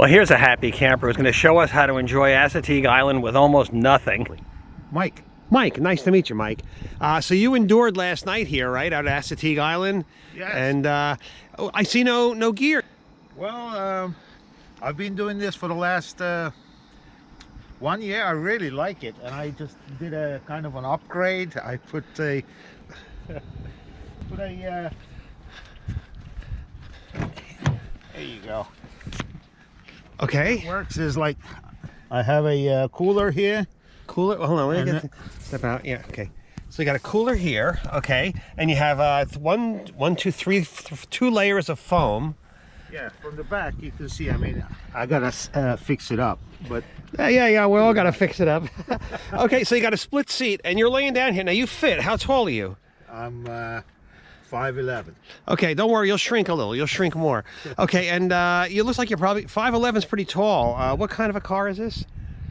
Well, here's a happy camper who's going to show us how to enjoy Assateague Island with almost nothing. Mike. Mike, nice to meet you, Mike. So you endured last night here, right, out at Assateague Island? Yes. And I see no gear. Well, I've been doing this for the last 1 year. I really like it, and I just did a kind of an upgrade. I put a there you go. Okay. What works is like I have a cooler here. Cooler. Well, hold on. Let me get step out. Yeah. Okay. So you got a cooler here. Okay. And you have two layers of foam. Yeah. From the back, you can see. I mean, I gotta fix it up, but yeah. We all gotta fix it up. Okay. So you got a split seat, and you're laying down here. Now you fit. How tall are you? I'm 5'11". Okay, don't worry, you'll shrink a little. You'll shrink more. Okay, and it looks like you're probably 5'11 is pretty tall. What kind of a car is this?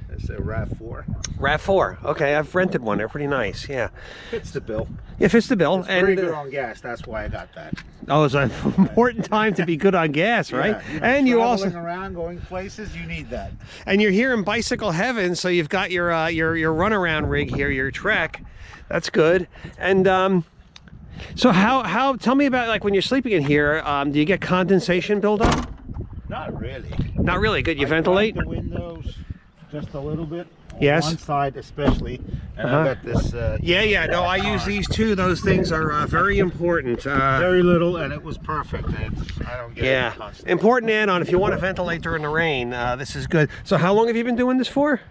It's a RAV4. RAV4. Okay, I've rented one. They're pretty nice. Yeah. Fits the bill. It fits the bill. It's very good on gas. That's why I got that. Oh, it's an important time to be good on gas, right? Yeah, and you also around, going places, you need that. And you're here in bicycle heaven, so you've got your runaround rig here, your Trek. That's good. And so how tell me about, like, when you're sleeping in here, do you get condensation buildup? Not really. Not really. Good. You ventilate? The windows just a little bit. Yes. On one side especially. And I got this. Yeah. No, I use these too. Those things are very important. Very little, and it was perfect. I don't get it constantly. Important add-on if you want to ventilate during the rain. This is good. So how long have you been doing this for?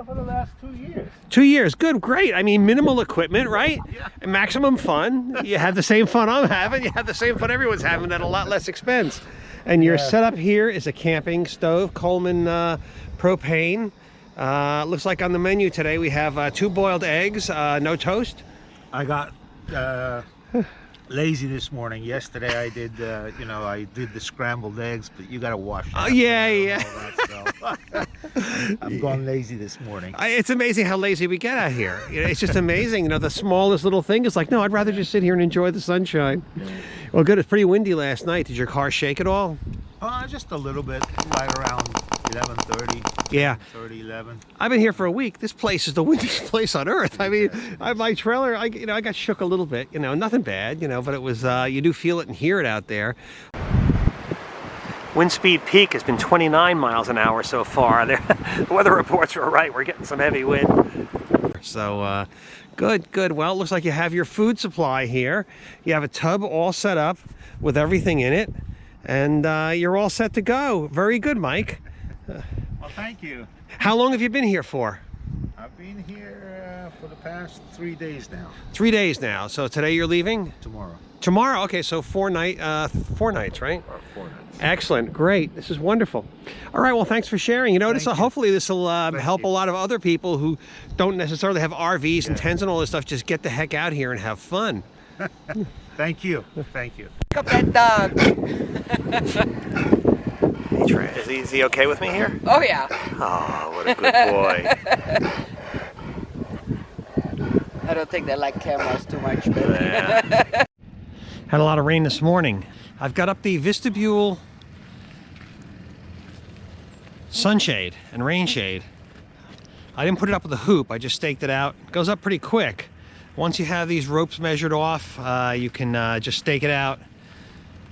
For the last 2 years. 2 years. Good, great. I mean, minimal equipment, right? Yeah. And maximum fun. You have the same fun I'm having. You have the same fun everyone's having at a lot less expense. And your setup here is a camping stove, Coleman propane. Looks like on the menu today we have 2 boiled eggs, no toast. I got lazy this morning. Yesterday I did, I did the scrambled eggs, but you got to wash it. Oh, yeah. I'm going lazy this morning. It's amazing how lazy we get out here. It's just amazing. The smallest little thing is like, no, I'd rather just sit here and enjoy the sunshine. Well, good. It's pretty windy last night. Did your car shake at all? Just a little bit, right around 11:30. Yeah. 11. I've been here for a week. This place is the windiest place on earth. I mean, my trailer, I got shook a little bit. Nothing bad. But it was. You do feel it and hear it out there. Wind speed peak has been 29 miles an hour so far. The weather reports are right. We're getting some heavy wind. So, good. Well, it looks like you have your food supply here. You have a tub all set up with everything in it. And you're all set to go. Very good, Mike. Well, thank you. How long have you been here for? I've been here for the past 3 days now. 3 days now. So today you're leaving? Tomorrow. Tomorrow. Okay, so 4 nights, right? 4 nights. Excellent. Great. This is wonderful. All right. Well, thanks for sharing. Hopefully this will help a lot of other people who don't necessarily have RVs and tents and all this stuff. Just get the heck out here and have fun. Thank you. Thank you. Pick up that dog. Is he okay with me here? Oh, yeah. Oh, what a good boy. I don't think they like cameras too much, but Yeah. Had a lot of rain this morning. I've got up the vestibule sunshade and rain shade. I didn't put it up with a hoop. I just staked it out. It goes up pretty quick. Once you have these ropes measured off, you can just stake it out,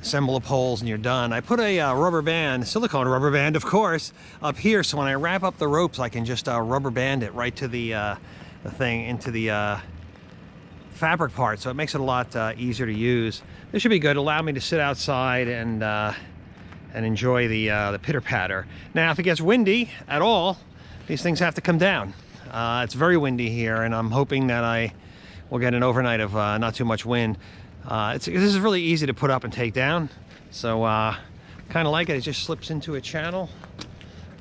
assemble the poles, and you're done. I put a rubber band, silicone rubber band, of course, up here, so when I wrap up the ropes, I can just rubber band it right to the thing, into the fabric part, so it makes it a lot easier to use. This should be good. Allow me to sit outside and enjoy the pitter-patter. Now, if it gets windy at all, these things have to come down. It's very windy here, and I'm hoping that we'll get an overnight of not too much wind. This is really easy to put up and take down, so kind of like it. It just slips into a channel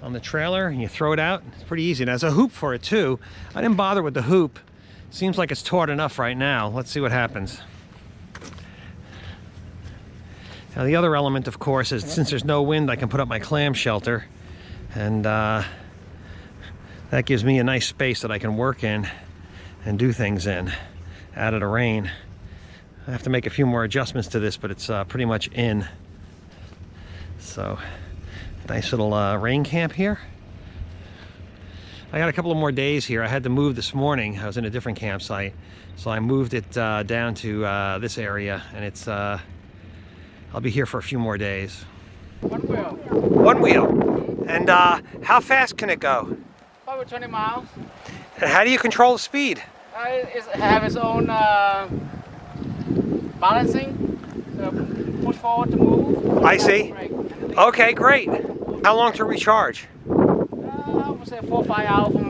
on the trailer and you throw it out. It's pretty easy. And there's a hoop for it too. I didn't bother with the hoop. Seems like it's taut enough right now. Let's see what happens. Now the other element, of course, is since there's no wind, I can put up my clam shelter, and that gives me a nice space that I can work in and do things in out of the rain. I have to make a few more adjustments to this, but it's pretty much in. So Nice little rain camp here. I got a couple of more days here. I had to move this morning. I was in a different campsite, so I moved it down to this area, and it's I'll be here for a few more days. One wheel. One wheel. And how fast can it go? Probably 20 miles. And how do you control the speed? It have its own balancing. So push forward to move. I see. Brake. Okay, great. How long to recharge? I would say 4 or 5 hours from